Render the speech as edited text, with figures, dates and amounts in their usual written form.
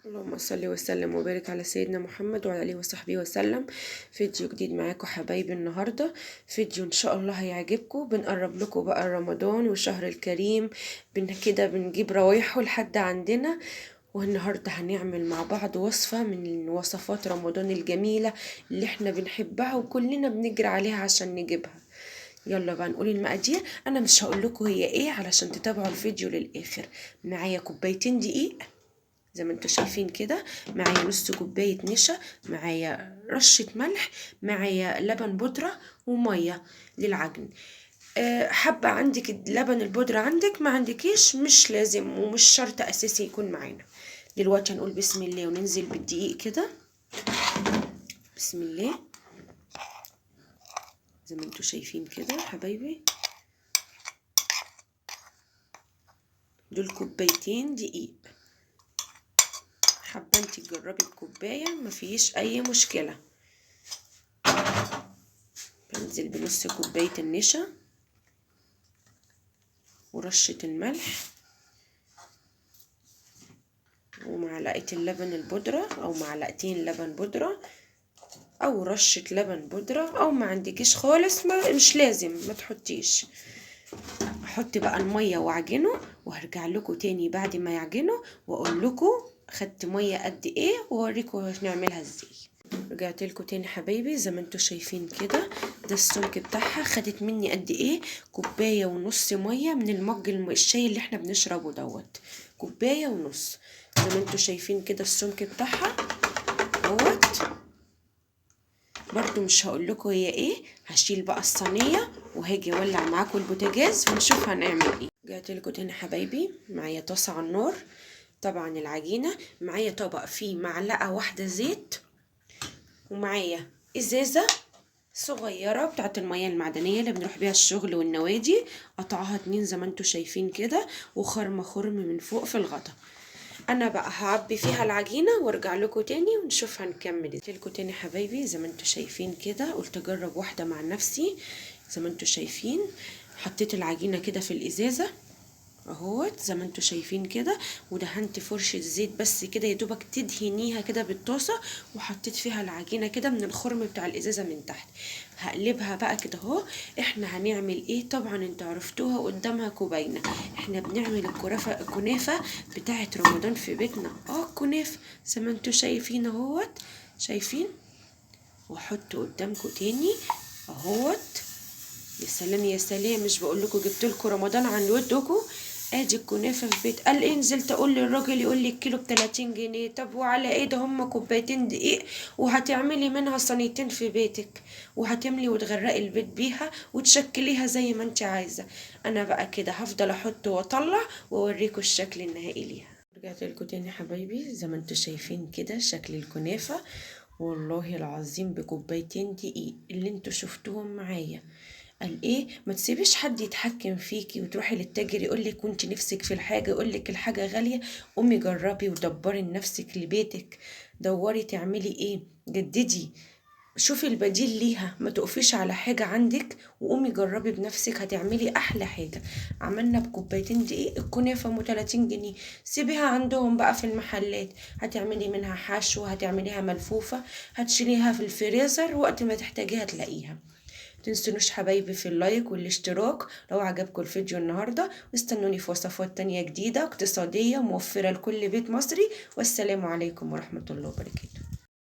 اللهم صل وسلم وبارك على سيدنا محمد وعلى اله وصحبه وسلم. فيديو جديد معاكم حبايبي النهارده، فيديو ان شاء الله هيعجبكم. بنقرب لكم بقى رمضان والشهر الكريم، كده بنجيب روايحه لحد عندنا. والنهارده هنعمل مع بعض وصفه من وصفات رمضان الجميله اللي احنا بنحبها وكلنا بنجري عليها عشان نجيبها. يلا بقى نقول المقادير. انا مش هقول لكم هي ايه علشان تتابعوا الفيديو للاخر. معايا كوبايتين دقيق زي ما انتوا شايفين كده، معايا نص كوبايه نشا، معايا رشه ملح، معايا لبن بودره وميه للعجن. حابه عندك اللبن البودره، عندك ما عندكيش مش لازم ومش شرط اساسي يكون معانا. دلوقتي هنقول بسم الله وننزل بالدقيق كده. بسم الله زي ما انتوا شايفين كده حبايبي، دول كوبايتين دقيق. حابه انت تجربي بكوبايه مفيش اي مشكله. بنزل بنص كوبايه النشا ورشه الملح ومعلقه اللبن البودره او معلقتين لبن بودره او رشه لبن بودره، او ما عندكيش خالص مش لازم ما تحطيش. احط بقى الميه واعجنه وهرجع لكم تاني بعد ما يعجنه واقول لكم خدت ميه قد ايه واوريكم هنعملها ازاي. رجعت لكم تاني حبايبي، زي ما انتوا شايفين كده ده السمك بتاعها. خدت مني قد ايه؟ كوبايه ونص ميه من المج الشاي اللي احنا بنشربه دوت، كوبايه ونص. زي ما انتوا شايفين كده السمك بتاعها دوت. برضو مش هقول لكم هي ايه. هشيل بقى الصينيه وهاجي اولع معاكم البوتاجاز ونشوف هنعمل ايه. رجعت لكم تاني حبايبي، معايا طاسه على النار. طبعا العجينه معايا طبق فيه معلقه واحده زيت، ومعايا ازازه صغيره بتاعت المياه المعدنيه اللي بنروح بيها الشغل والنوادي، قطعها 2 زي ما انتوا شايفين كده، وخرمه خرم من فوق في الغطا. انا بقى هعبي فيها العجينه وارجع لكم تاني ونشوف هنكمل. لكم تاني حبايبي زي ما انتوا شايفين كده، قلت اجرب واحده مع نفسي. زي ما انتوا شايفين حطيت العجينه كده في الازازه اهوت زي ما انتوا شايفين كده، ودهنت فرشة زيت بس كده يا دوبك تدهنيها كده بالطاسة، وحطيت فيها العجينة كده من الخرم بتاع الازازة من تحت. هقلبها بقى كده اهو. احنا هنعمل ايه؟ طبعا انتوا عرفتوها قدامها كوباينة. احنا بنعمل الكنافة بتاعت رمضان في بيتنا. الكنافة زي ما انتوا شايفين اهوت، شايفين؟ واحط قدامكم تاني اهوت. يا سلام يا سلام، مش بقولكوا جبتلكوا رمضان عن ودكوا. ادي الكنافه في بيت. قال ايه؟ نزلت اقول للراجل يقول لي الكيلو ب30 جنيه. طب وعلى ايه ده؟ هما كوبايتين دقيق وهتعملي منها صينيتين في بيتك، وهتملي وتغرقي البيت بيها وتشكليها زي ما انت عايزه. انا بقى كده هفضل احط واطلع واوريكوا الشكل النهائي ليها. رجعت لكم تاني حبايبي، زي ما انتوا شايفين كده شكل الكنافه. والله العظيم بكوبايتين دقيق اللي انتوا شفتوهم معايا. قال ايه؟ ما تسيبيش حد يتحكم فيكي وتروحي للتاجر يقولك كنت نفسك في الحاجه، يقولك الحاجه غاليه. قومي جربي ودبري لنفسك لبيتك. دوري تعملي ايه، جددي، شوفي البديل ليها. ما تقفيش على حاجة عندك وقومي جربي بنفسك، هتعملي احلى حاجة. عملنا بكوبايتين دقيق الكنافة ام 30 جنيه. سيبيها عندهم بقى في المحلات، هتعملي منها حشو، هتعمليها ملفوفة، هتشيليها في الفريزر وقت ما تحتاجيها تلاقيها. متنسونوش حبايبي في اللايك والاشتراك لو عجبكم الفيديو النهاردة، واستنوني في وصفات تانية جديدة اقتصادية موفرة لكل بيت مصري. والسلام عليكم ورحمة الله وبركاته.